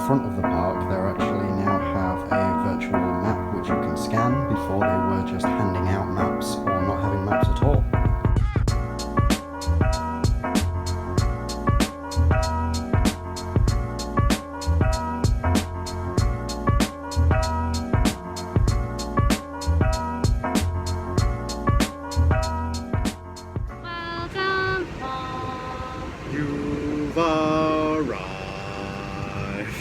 front of the park, they actually now have a virtual map which you can scan. Before they were just handing out maps or not having maps at all. You've arrived.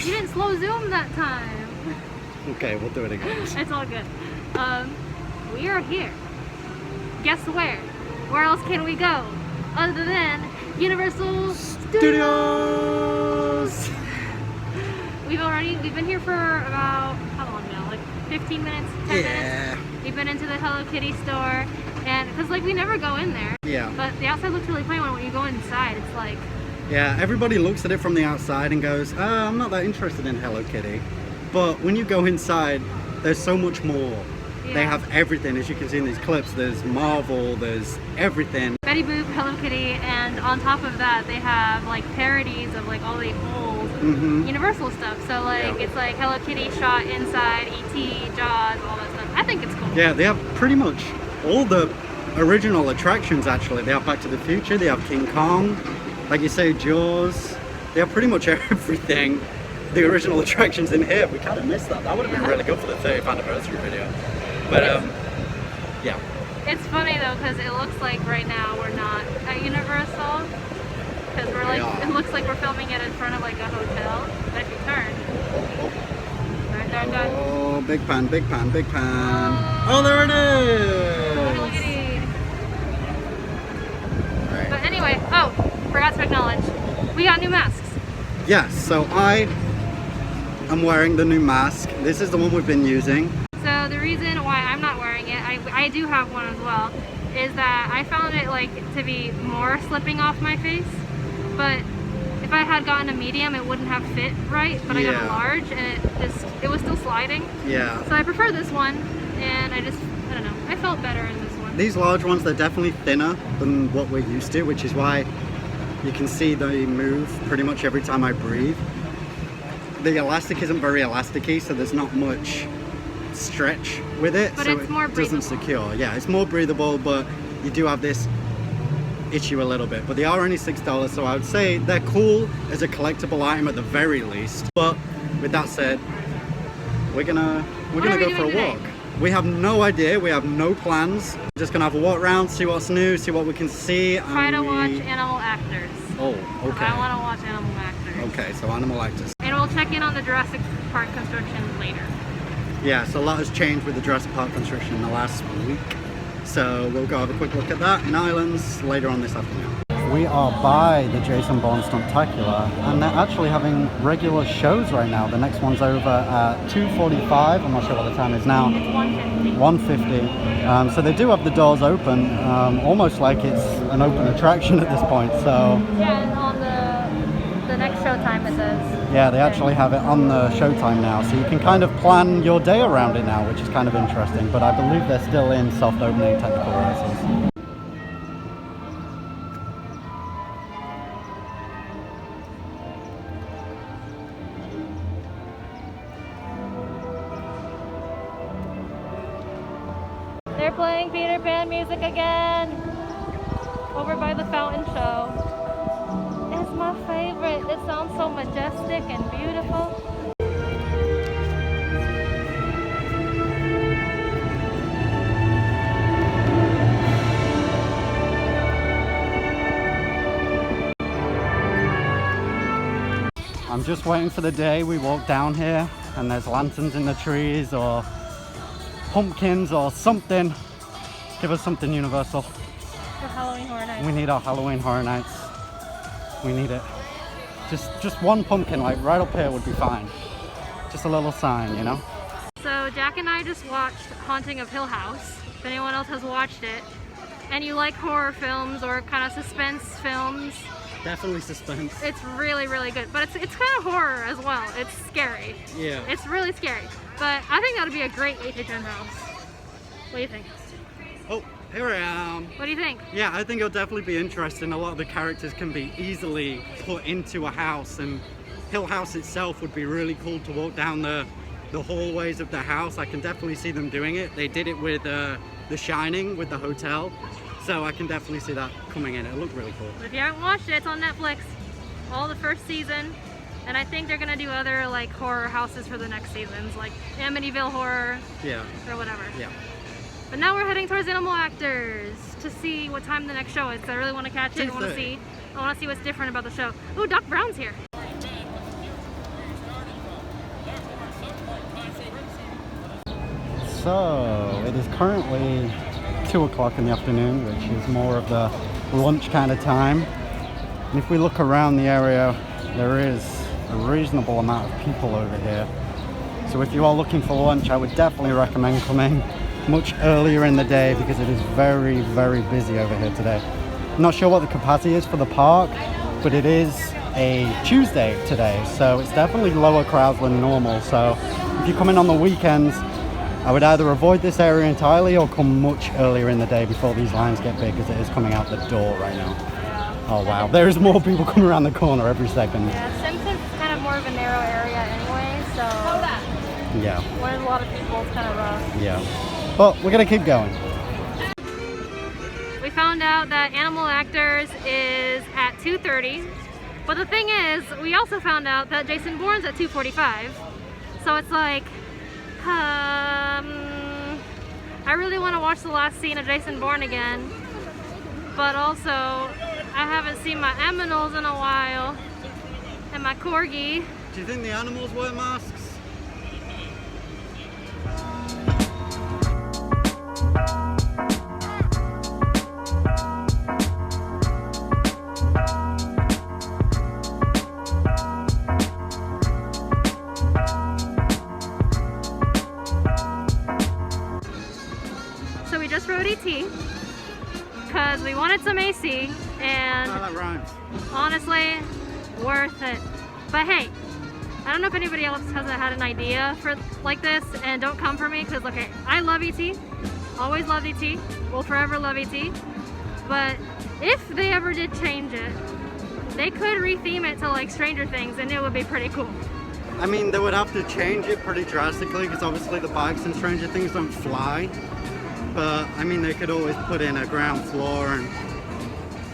You didn't slow zoom that time. Okay, we'll do it again. It's all good. We are here. Guess where? Where else can we go other than Universal Studios? We've been here for about, how long now? Like 15 minutes, 10 minutes? We've been into the Hello Kitty store, and because like we never go in there. Yeah. But the outside looks really plain. When you go inside, it's like. Yeah, everybody looks at it from the outside and goes, I'm not that interested in Hello Kitty. But when you go inside, there's so much more. Yeah. They have everything, as you can see in these clips. There's Marvel, there's everything. Betty Boop, Hello Kitty, and on top of that, they have like parodies of like all the old Universal stuff. So like it's like Hello Kitty shot inside, E.T., Jaws, all that stuff. I think it's cool. Yeah, they have pretty much all the original attractions actually. They have Back to the Future, they have King Kong, like you say, Jaws. They have pretty much everything. The original attractions in here. We kind of missed that. That would have been really good for the 30th anniversary video. But yeah. It's funny though, because it looks like right now we're not at Universal. Because we're like, it looks like we're filming it in front of like a hotel. But if you turn. Turn. Oh, big pan, big pan, big pan. Oh, there it is! Look at it. Right. But anyway, forgot to acknowledge. We got new masks. Yes, so I am wearing the new mask. This is the one we've been using. So the reason why I'm not wearing it, I do have one as well, is that I found it like to be more slipping off my face. But if I had gotten a medium, it wouldn't have fit right. But I got a large, and it was still sliding. Yeah. So I prefer this one, and I don't know, I felt better in this one. These large ones, they're definitely thinner than what we're used to, which is why you can see they move pretty much every time I breathe. The elastic isn't very elasticy, so there's not much stretch with it, but so it's more it doesn't secure. Yeah, it's more breathable, but you do have this issue a little bit. But they are only $6, so I would say they're cool as a collectible item at the very least. But with that said, we're gonna go for a walk. We have no idea, we have no plans. We're just gonna have a walk around, see what's new, see what we can see. Try to watch animal actors. Oh, okay. I want to watch animal actors. Okay, so animal actors. And we'll check in on the Jurassic Park construction later. Yeah, so a lot has changed with the Jurassic Park construction in the last week. So we'll go have a quick look at that in Islands later on this afternoon. We are by the Jason Bourne Stuntacular, and they're actually having regular shows right now. The next one's over at 2:45. I'm not sure what the time is now. It's 1:50. 1:50. So they do have the doors open, almost like it's an open attraction at this point. So yeah, and on the next showtime it says. Yeah, they actually have it on the showtime now, so you can kind of plan your day around it now, which is kind of interesting. But I believe they're still in soft opening technical rehearsals. They're playing Peter Pan music again over by the fountain show. It's my favorite. It sounds so majestic and beautiful. I'm just waiting for the day we walk down here and there's lanterns in the trees or pumpkins or something. Give us something, Universal. For Halloween Horror Nights. We need our Halloween Horror Nights. We need it. Just one pumpkin, like right up here would be fine. Just a little sign, you know? So Jack and I just watched Haunting of Hill House. If anyone else has watched it, and you like horror films or kind of suspense films, Definitely suspense. it's really, really good. But it's kind of horror as well. It's scary. Yeah. It's really scary. But I think that would be a great 8 to 10 house. What do you think? Oh, here I am. What do you think? Yeah, I think it'll definitely be interesting. A lot of the characters can be easily put into a house and Hill House itself would be really cool to walk down the hallways of the house. I can definitely see them doing it. They did it with The Shining, with the hotel. So I can definitely see that coming in. It looked really cool. If you haven't watched it, it's on Netflix. All the first season. And I think they're gonna do other like horror houses for the next seasons, like Amityville Horror, or whatever. Yeah. But now we're heading towards Animal Actors to see what time the next show is. 'Cause I really want to catch it. I want to see what's different about the show. Ooh, Doc Brown's here. So it is currently 2 o'clock in the afternoon, which is more of the lunch kind of time. And if we look around the area, there is a reasonable amount of people over here. So if you are looking for lunch, I would definitely recommend coming much earlier in the day because it is very, very busy over here today. I'm not sure what the capacity is for the park, but it is a Tuesday today, so it's definitely lower crowds than normal. So if you come in on the weekends, I would either avoid this area entirely or come much earlier in the day before these lines get big, because it is coming out the door right now. Oh wow, there's more people coming around the corner every second. Yeah, Simpson's kind of more of a narrow area anyway, so yeah, when there's a lot of people, it's kind of rough. Yeah, but we're gonna keep going. We found out that Animal Actors is at 2:30, but the thing is, we also found out that Jason Bourne's at 2:45. So it's like, I really want to watch the last scene of Jason Bourne again, but also I haven't seen my aminals in a while, and my corgi. Do you think the animals wear masks? So we just rode ET because we wanted some AC, and Oh, that rhymes. honestly, worth it. But hey, I don't know if anybody else has had an idea for like this, and don't come for me because okay, I love ET, always loved ET, will forever love ET. But if they ever did change it, they could retheme it to like Stranger Things, and it would be pretty cool. I mean, they would have to change it pretty drastically because obviously the bikes in Stranger Things don't fly. But I mean, they could always put in a ground floor, and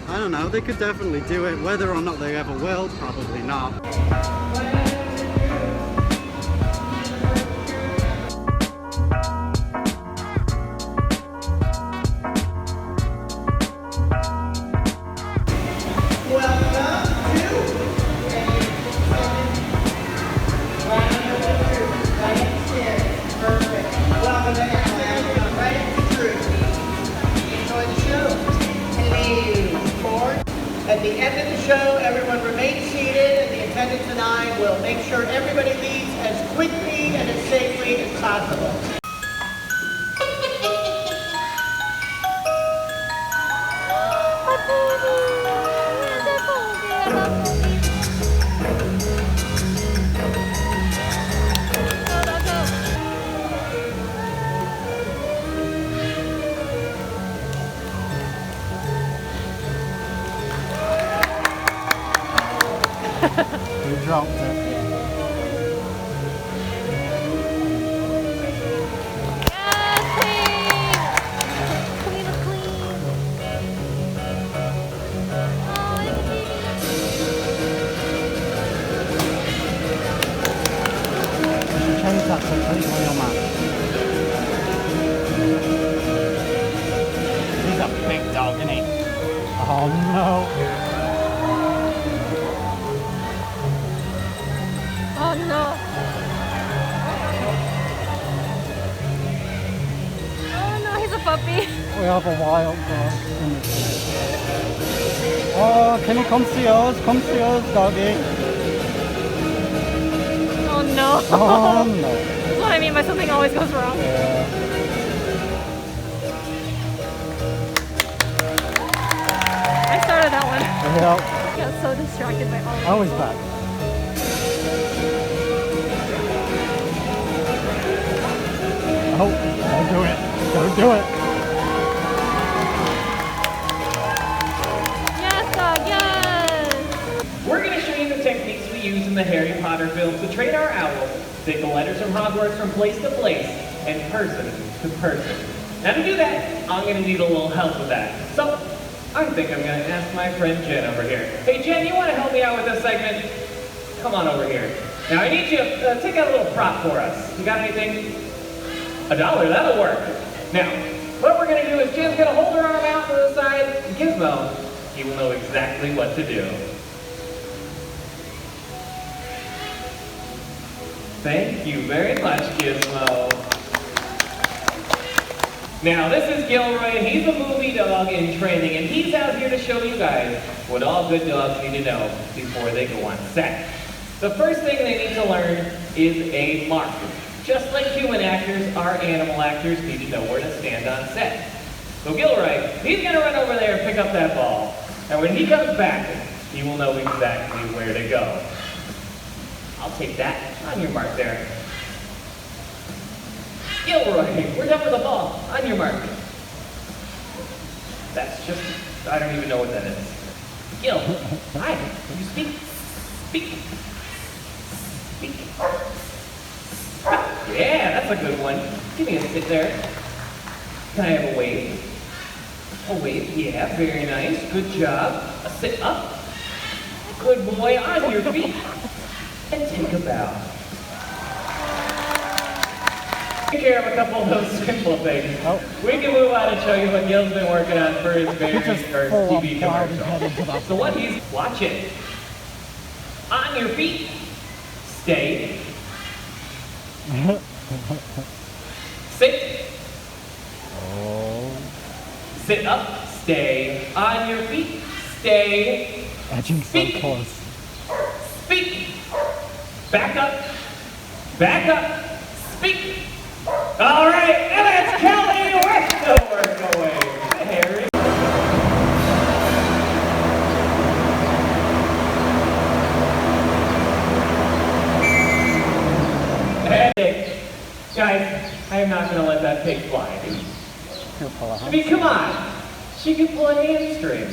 I don't know, they could definitely do it. Whether or not they ever will, probably not. At the end of the show, everyone remain seated, and the attendants and I will make sure everybody leaves as quickly and as safely as possible. You dropped it. Yes, clean! Clean is clean. Oh, it's a baby. You should change that completely on your map. He's a big dog, isn't he? Oh no. Oh no. Oh no, he's a puppy. We have a wild dog in this place. Oh, can you come see us? Come see us, doggy. Oh no. Oh no. That's what I mean by something always goes wrong. Yeah. I started that one. Yeah. I got so distracted by all of Oh, he's back. Oh, don't do it. Don't do it. Yes, dog, yes. We're going to show you the techniques we use using the Harry Potter films to train our owls to take the letters from Hogwarts from place to place and person to person. Now to do that, I'm going to need a little help with that. So, I think I'm going to ask my friend Jen over here. Hey Jen, you want to help me out with this segment? Come on over here. Now I need you to take out a little prop for us. You got anything? $1, that'll work. Now, what we're going to do is Jen's going to hold her arm out to the side, and Gizmo, he will know exactly what to do. Thank you very much, Gizmo. Now, this is Gilroy, and he's a movie dog in training, and he's out here to show you guys what all good dogs need to know before they go on set. The first thing they need to learn is a mark. Just like human actors, our animal actors need to know where to stand on set. So Gilroy, he's going to run over there and pick up that ball. And when he comes back, he will know exactly where to go. I'll take that. On your mark there. Gilroy, we're done with the ball. On your mark. That's just, I don't even know what that is. Gil, hi, can you speak? Speak. Speak. Yeah, that's a good one. Give me a sit there. Can I have a wave? A wave, yeah, very nice. Good job. A sit up. Good boy, on your feet. And take a bow. Take care of a couple of those simple things. Oh. We can move on and show you what Gil's been working on for his very first TV commercial. So what he's watching. On your feet. Stay. Sit. Oh. Sit up. Stay. On your feet. Stay. Edging so close. Speak. Back up. Back up. Speak. All right, and that's Kelly Westover going. Harry. Hey, guys, I am not going to let that pig fly. I mean, come on. She can pull a hamstring.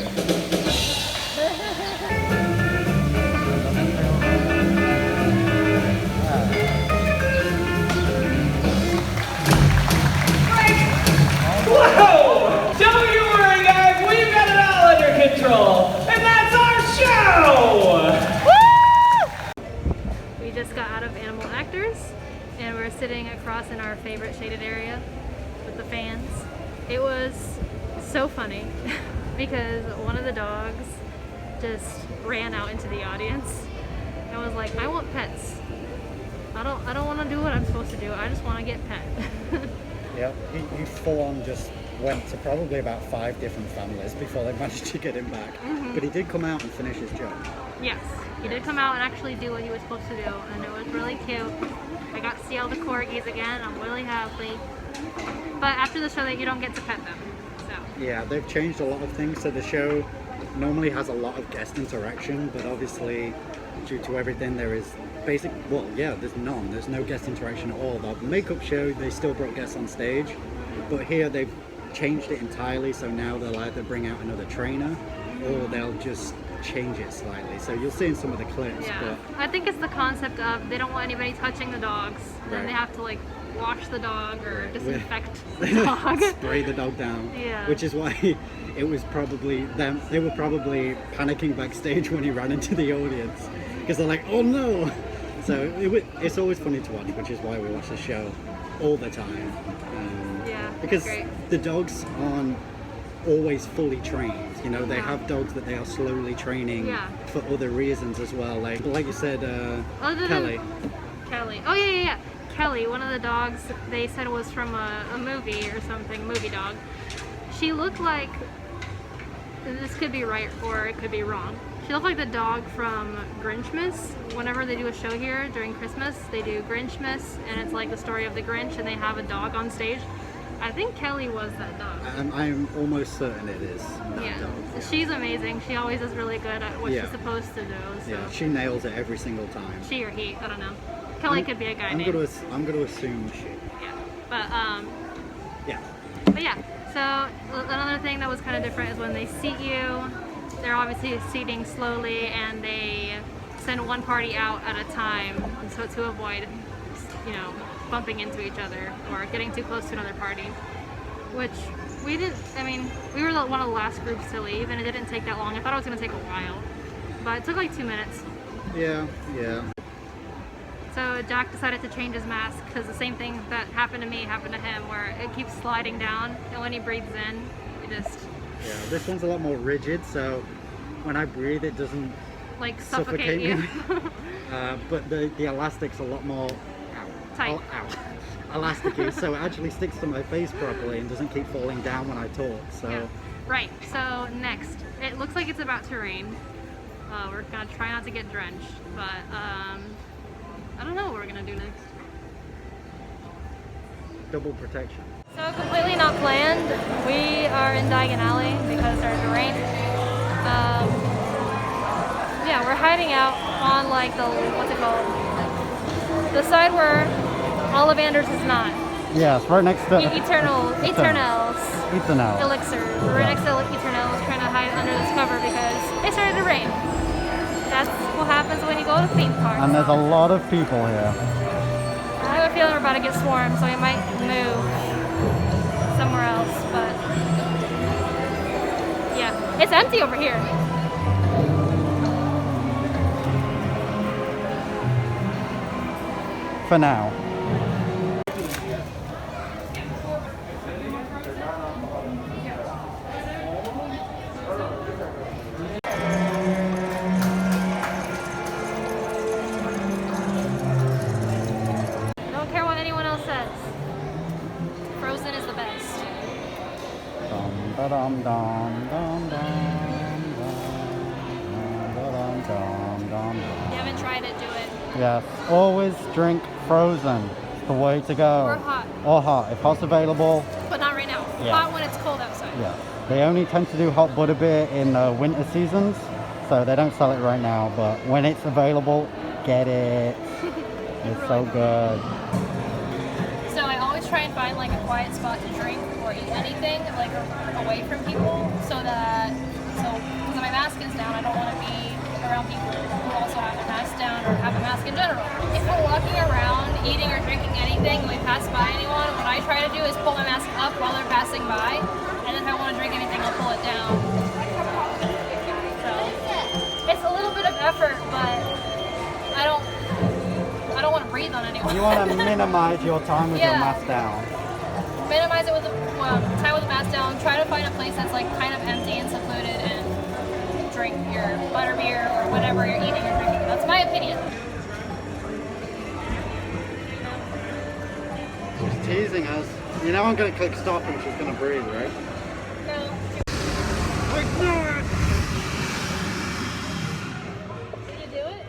Whoa! Don't you worry, guys. We've got it all under control. And that's our show! Woo! We just got out of Animal Actors, and we're sitting across in our favorite shaded area with the fans. It was so funny because one of the dogs just ran out into the audience and was like, I want pets. I don't want to do what I'm supposed to do. I just want to get pet. Yeah, he full on just went to probably about 5 different families before they managed to get him back. Mm-hmm. But he did come out and finish his job. Yes, he did come out and actually do what he was supposed to do, and it was really cute. I got to see all the corgis again. I'm really happy. But after the show, you don't get to pet them. So. Yeah, they've changed a lot of things. So the show normally has a lot of guest interaction, but obviously due to everything there is there's none. There's no guest interaction at all. The makeup show, they still brought guests on stage, but here they've changed it entirely, so now they'll either bring out another trainer or they'll just change it slightly. So you'll see in some of the clips. Yeah. But I think it's the concept of they don't want anybody touching the dogs. Then right. They have to like wash the dog or disinfect the dog. Spray the dog down. Yeah. Which is why it was probably them. They were probably panicking backstage when he ran into the audience because they're like, oh no. So it's always funny to watch, which is why we watch the show all the time. Yeah, because great. The dogs aren't always fully trained. You know, they have dogs that they are slowly training for other reasons as well. Like you said, Kelly. Kelly. Oh yeah. Kelly, one of the dogs they said was from a movie or something, movie dog. She looked like, this could be right or it could be wrong. She looked like the dog from Grinchmas. Whenever they do a show here during Christmas, they do Grinchmas, and it's like the story of the Grinch, and they have a dog on stage. I think Kelly was that dog. I'm almost certain it is that dog. Yeah. She's amazing. She always is really good at what she's supposed to do. So. Yeah, she nails it every single time. She or he, I don't know. Kelly could be a guy name. I'm gonna assume she. Yeah, but yeah. But yeah, so another thing that was kind of different is when they seat you, they're obviously seating slowly and they send one party out at a time, so to avoid, you know, bumping into each other or getting too close to another party. Which we didn't. I mean, we were one of the last groups to leave, and it didn't take that long. I thought it was gonna take a while, but it took like 2 minutes. Yeah. So Jack decided to change his mask because the same thing that happened to me happened to him, where it keeps sliding down, and when he breathes in, it just... Yeah, this one's a lot more rigid, so when I breathe it doesn't like suffocate you. but the elastic's a lot more Tight. elasticy, so it actually sticks to my face properly and doesn't keep falling down when I talk. So Yeah. Right, so next, it looks like it's about to rain. We're gonna try not to get drenched, but I don't know what we're gonna do next. double protection. So completely not planned, we are in Diagon Alley because there's rain. Yeah, we're hiding out on like the, what's it called? The side where Ollivander's is not. Yeah, it's right next to Eternals. Eternal. Elixir. We're right next to Eternals trying to hide under this cover because it started to rain. That's what happens when you go to theme parks. And there's a lot of people here. I have a feeling we're about to get swarmed, so we might move somewhere else, but yeah, it's empty over here. For now. I don't care what anyone else says. Frozen is the best. Dum da dum dum dum dum dum dum dum. If you haven't tried it, do it. Yes, always drink frozen. It's the way to go. Or hot. Or hot, if hot's available. But not right now. Yeah. Hot when it's cold outside. Yeah. They only tend to do hot butterbeer in winter seasons, so they don't sell it right now. But when it's available, get it. It's so good. So I always try and find like a quiet spot to drink or eat anything like away from people, so because my mask is down, I don't want to be around people who also have their mask down or have a mask in general. If we're walking around eating or drinking anything and we pass by anyone, what I try to do is pull my mask up while they're passing by, and then if I want to drink anything, I'll pull it down. So it's a little bit of effort, but I don't want to breathe on anyone. You want to minimize your time with your Yeah. mask down. Minimize it with time with the mask down. Try to find a place that's like kind of empty and secluded and drink your butterbeer or whatever you're eating or drinking. That's my opinion. She's teasing us. You know I'm going to click stop and she's going to breathe, right? No. I knew it! Did you do it?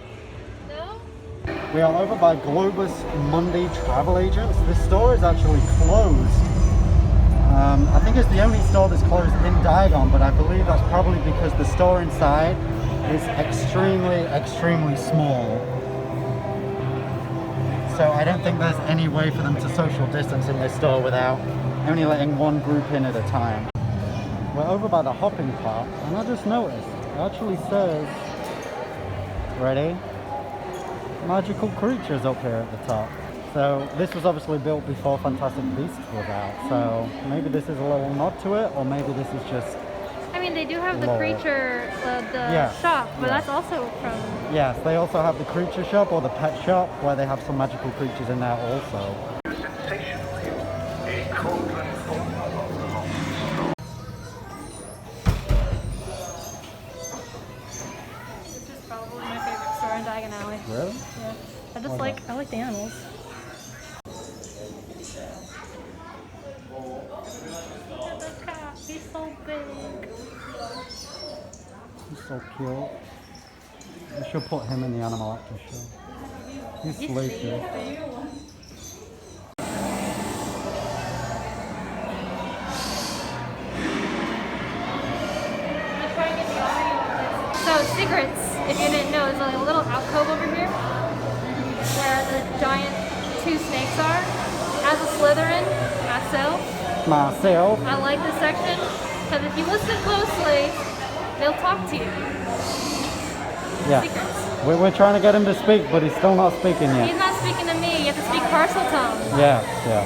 No? We are over by Globus Monday Travel Agents. This store is actually closed. I think it's the only store that's closed in Diagon, but I believe that's probably because the store inside is extremely small. So I don't think there's any way for them to social distance in this store without only letting one group in at a time. We're over by the hopping park, and I just noticed, it actually says, ready? Magical creatures up here at the top. So this was obviously built before Fantastic Beasts was out, so maybe this is a little nod to it, or maybe this is just... I mean, they do have the lore. creature, the Yeah. shop, but Yeah. that's also from... Yes, they also have the creature shop or the pet shop where they have some magical creatures in there also. This is probably my favorite store in Diagon Alley. Really? Yeah. I just Why I like the animals. Look at the cat, he's so big. He's so cute. We should put him in the animal actor show. He's sleepy. So secrets, if you didn't know, there's like a little alcove over here where the giant two snakes are. As a Slytherin, myself, I like this section because if you listen closely, they'll talk to you. Yeah. Secrets. We're trying to get him to speak, but he's still not speaking yet. He's not speaking to me. You have to speak parcel tone. Yeah, yeah.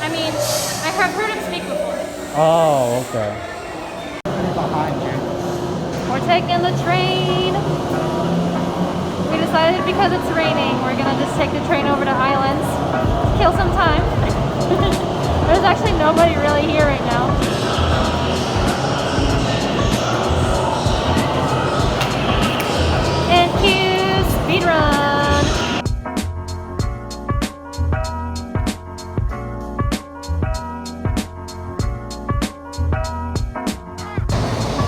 I mean, I have heard him speak before. Oh, okay. Behind you. We're taking the train. We decided because it's raining, we're gonna just take the train over to Islands, kill some time. There's actually nobody really here right now. And cue speedrun.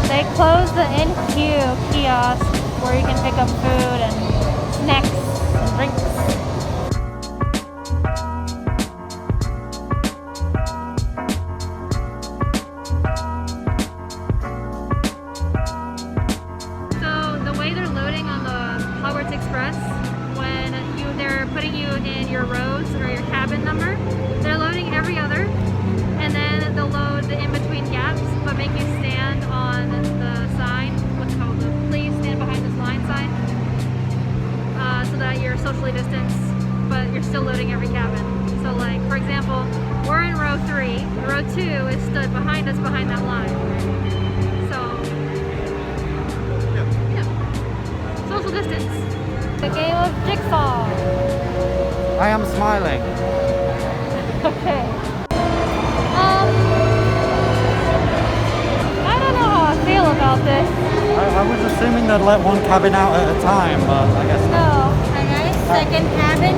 They closed the NQ kiosk where you can pick up food and snacks and drinks. So the way they're loading on the Hogwarts Express, when they're putting you in your rows or your cabin number, they're loading every other, and then they'll load the in-between gaps, but make you stand on the sign, what's it called, the please stand behind this line sign, so that you're socially distanced, but you're still loading every cabin. So like, for example, we're in row 3, row 2 is stood behind us behind that line. So, yeah, social distance. The game of Jigsaw. I am smiling. Okay. I don't know how I feel about this. I was assuming they'd let one cabin out at a time, but I guess not. No. Second cabin.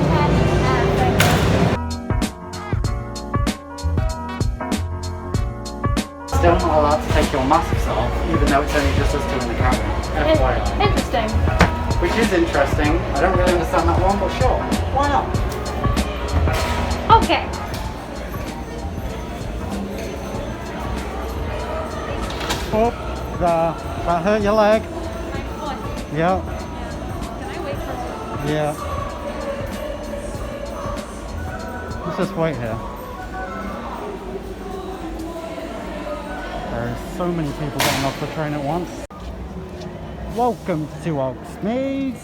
Still not allowed to take your masks off, even though it's only just us two in the cabin. FYI. Interesting. Which is interesting. I don't really understand that one, but sure. Why not? Okay. Oh, that hurt your leg. My foot. Yeah. Can I wait for it? Yeah. Let's just wait here. There are so many people getting off the train at once. Welcome to Hogsmeade.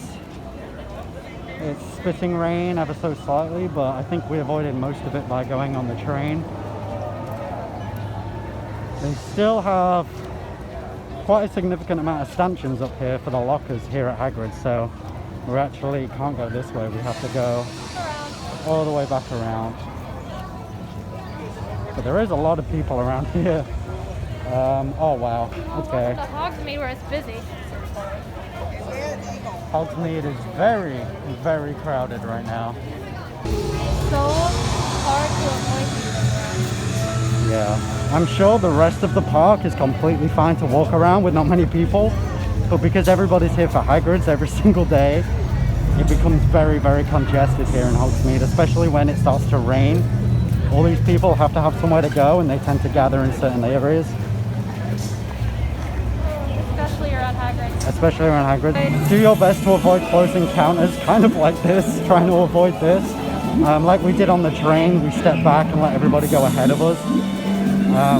It's spitting rain ever so slightly, but I think we avoided most of it by going on the train. They still have quite a significant amount of stanchions up here for the lockers here at Hagrid's, so we actually can't go this way. We have to go all the way back around. But there is a lot of people around here. Oh wow, okay. The Hogsmeade where it's busy. Hogsmeade is very, very crowded right now. So hard to avoid. Yeah, I'm sure the rest of the park is completely fine to walk around with not many people, but because everybody's here for Hagrid's every single day, it becomes very, very congested here in Hogsmeade, especially when it starts to rain. All these people have to have somewhere to go and they tend to gather in certain areas. Especially around Hagrid. Especially around Hagrid. Do your best to avoid close encounters, kind of like this, trying to avoid this. Like we did on the train, we stepped back and let everybody go ahead of us.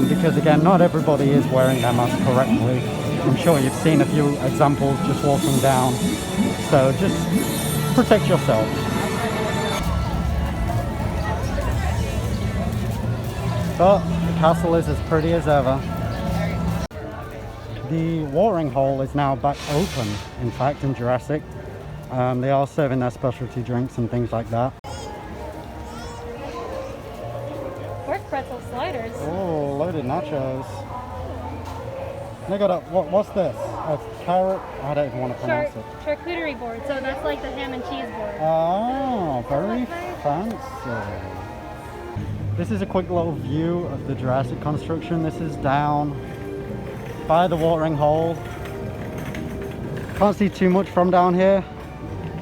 Because again, not everybody is wearing their mask correctly. I'm sure you've seen a few examples just walking down. So just protect yourself. But the castle is as pretty as ever. The watering hole is now back open, in fact, in Jurassic. They are serving their specialty drinks and things like that. Pork pretzel sliders. Oh, loaded nachos. They got a, what's this? A carrot? I don't even want to pronounce it. Charcuterie board. So that's like the ham and cheese board. Oh, very fancy. This is a quick little view of the Jurassic construction. This is down by the watering hole. Can't see too much from down here,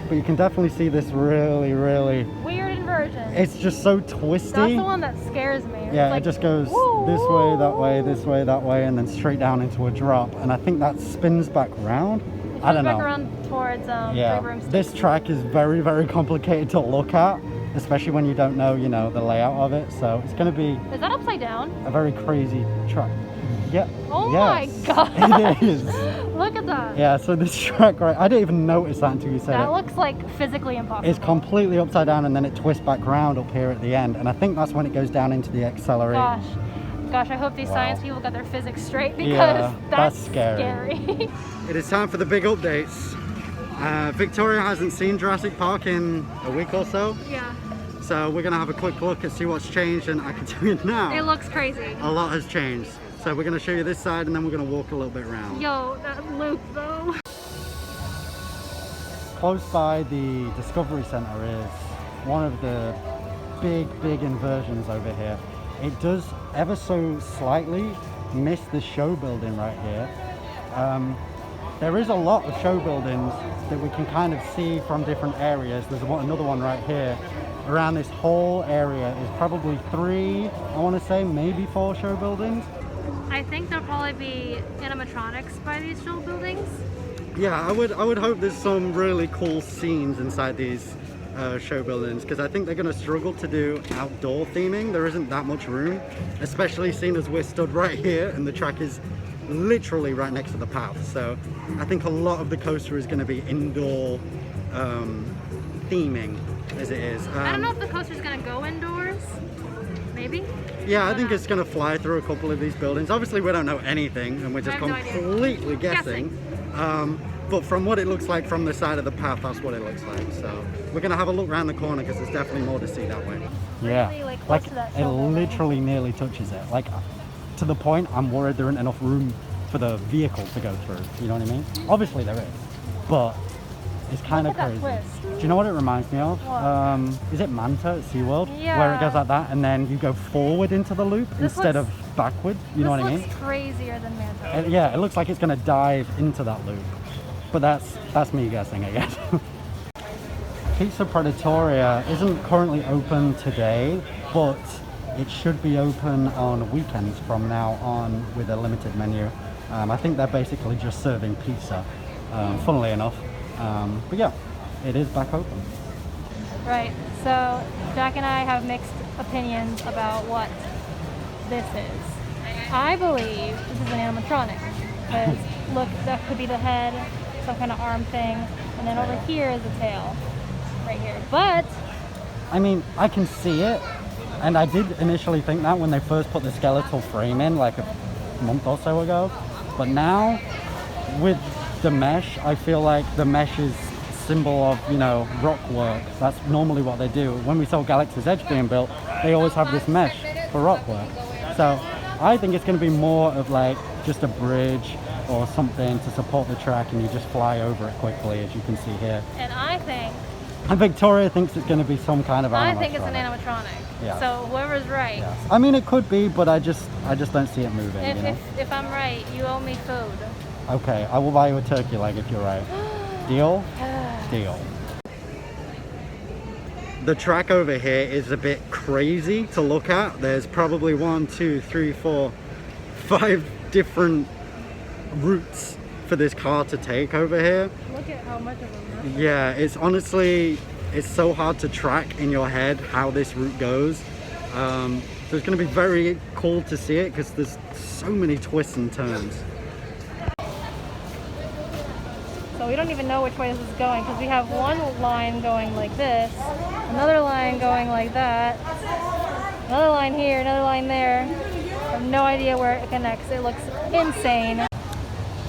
but you can definitely see this really, really Weird inversion. it's just so twisty. That's the one that scares me. Yeah, It's like, it just goes woo, this way, that way, this way, that way, and then straight down into a drop. And I think that spins back round. I don't back know. around towards Yeah, Three Broomsticks. this track is very, very complicated to look at, especially when you don't know, you know, the layout of it. So it's going to be Is that upside down? a very crazy track. Yeah. Oh yes, my god. It is. Look at that. Yeah, so this track, right, I didn't even notice that until you said That it. looks like physically impossible. It's completely upside down and then it twists back round up here at the end. And I think that's when it goes down into the accelerator. Gosh, I hope these Wow. science people got their physics straight because Yeah, that's that's scary. It is time for the big updates. Victoria hasn't seen Jurassic Park in a week or so. Yeah. So we're gonna have a quick look and see what's changed, and I can tell you now, It looks crazy. a lot has changed. So we're gonna show you this side and then we're gonna walk a little bit around. Yo, that loop though. Close by the Discovery Center is one of the big inversions over here. It does ever so slightly miss the show building right here. There is a lot of show buildings that we can kind of see from different areas. There's another one right here. Around this whole area is probably 3, I want to say maybe 4 show buildings. I think there'll probably be animatronics by these show buildings. Yeah, I would hope there's some really cool scenes inside these show buildings, because I think they're going to struggle to do outdoor theming. There isn't that much room, especially seeing as we're stood right here and the track is literally right next to the path. So I think a lot of the coaster is going to be indoor theming as it is. I don't know if the coaster's gonna go indoors. Maybe? Yeah, I think it's going to fly through a couple of these buildings. Obviously we don't know anything and we're just I have no idea. completely guessing. But from what it looks like from the side of the path, that's what it looks like. So we're going to have a look around the corner because there's definitely more to see that way. Yeah, Really, like, close to that it show building. literally nearly touches it. Like, to the point I'm worried there isn't enough room for the vehicle to go through. You know what I mean? Obviously there is, but it's kind of Look at crazy. that twist. Do you know what it reminds me of? What? Is it Manta at SeaWorld? Where it Yeah. goes like that and then you go forward into the loop This instead looks- of backward. You know what I mean? This looks crazier than Manta. Yeah, it looks like it's going to dive into that loop. But that's me guessing, I guess. Pizza Predatoria isn't currently open today, but it should be open on weekends from now on with a limited menu. I think they're basically just serving pizza, funnily enough. But yeah, it is back open. Right, so Jack and I have mixed opinions about what this is. I believe this is an animatronic, because look, that could be the head, some kind of arm thing, and then over here is the tail, right here. But, I mean, I can see it, and I did initially think that when they first put the skeletal frame in like a month or so ago, but now with the mesh, I feel like the mesh is symbol of, you know, rock work. That's normally what they do. When we saw Galaxy's Edge being built, they always have this mesh for rock work. So I think it's going to be more of like just a bridge or something to support the track, and you just fly over it quickly, as you can see here. and I think And Victoria thinks it's going to be some kind of animatronic. I think it's an animatronic. Yeah. So whoever's right. Yeah. I mean, it could be, but I just don't see it moving. If, you know? if I'm right, you owe me food. Okay, I will buy you a turkey leg if you're right. Deal? Deal. The track over here is a bit crazy to look at. There's probably 1, 2, 3, 4, 5 different routes for this car to take over here. Look at how much of a mess. Yeah, it's honestly, it's so hard to track in your head how this route goes. So it's going to be very cool to see it because there's so many twists and turns. So we don't even know which way this is going because we have one line going like this, another line going like that, another line here, another line there. I have no idea where it connects. It looks insane.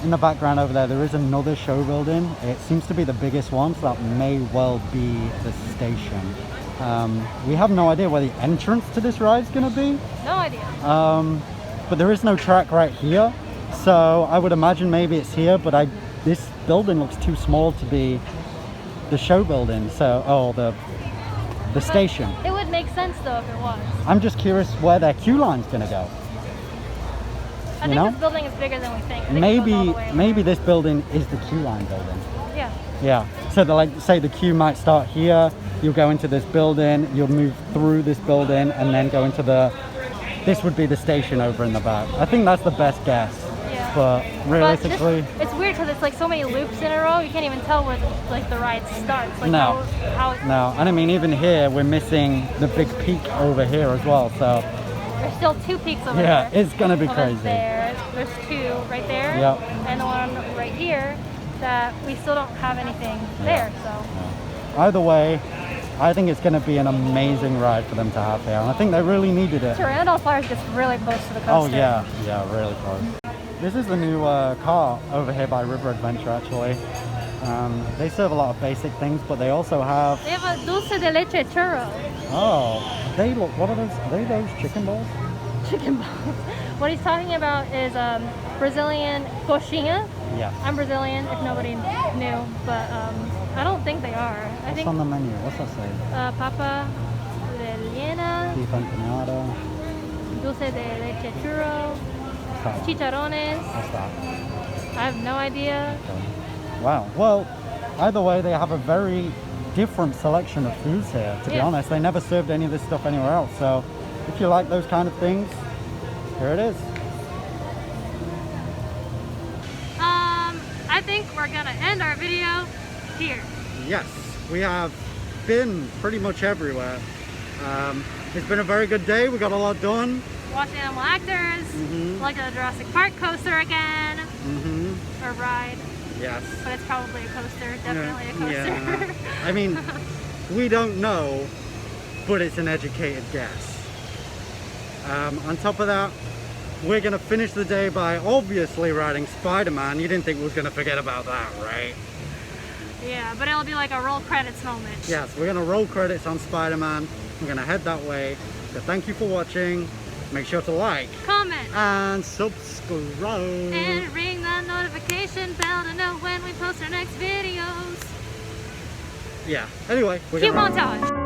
In the background over there is another show building. It seems to be the biggest one, so that may well be the station. We have no idea where the entrance to this ride is going to be. No idea. But there is no track right here, so I would imagine maybe it's here, but this building looks too small to be the show building, so the station. It would make sense though if it was. I'm just curious where their queue line's going to go. I You think know? this building is bigger than we think. I think it goes all the way Maybe around. this building is the queue line building. Yeah. Yeah, so say the queue might start here, you'll go into this building, you'll move through this building and then go into this would be the station over in the back. I think that's the best guess. Yeah. But realistically, it's weird because it's like so many loops in a row. You can't even tell where the ride starts. Like No. how it, no, and I mean even here we're missing the big peak over here as well, so There's still 2 peaks over yeah, there. it's gonna be Over crazy. there. There's two right there, Yep. and the one right here that we still don't have anything there. So Either way, I think it's going to be an amazing ride for them to have here, and I think they really needed it. Pteranodon Flyers gets really close to the coaster. Oh yeah, really close. This is the new car over here by River Adventure actually. They serve a lot of basic things, but they also have... They have a dulce de leche churro. Oh, they look, what are those? Are they those chicken balls? Chicken balls. What he's talking about is Brazilian coxinha. Yeah. I'm Brazilian, if nobody knew, but I don't think they are. I What's think on the menu? What's that say? papa rellena, Beef empanada. dulce de leche churro, What's that? chicharrones. What's that? I have no idea. Okay. Wow. Well, either way, they have a very different selection of foods here, to be Yeah. honest. They never served any of this stuff anywhere else. So if you like those kind of things, here it is. I think we're gonna end our video here. Yes, we have been pretty much everywhere. It's been a very good day. We got a lot done. Watch animal actors, like the Jurassic Park coaster again, or ride, Yes. but it's probably a coaster, definitely a coaster. Yeah. I mean, we don't know, but it's an educated guess. On top of that, we're gonna finish the day by obviously riding Spider-Man. You didn't think we was gonna forget about that, right? Yeah, but it'll be like a roll credits moment. Yes, we're gonna roll credits on Spider-Man. We're gonna head that way. So thank you for watching. Make sure to like, Comment, and subscribe. and ring the notification bell to know when we post our next videos. Yeah, anyway, we're Cue gonna... montage.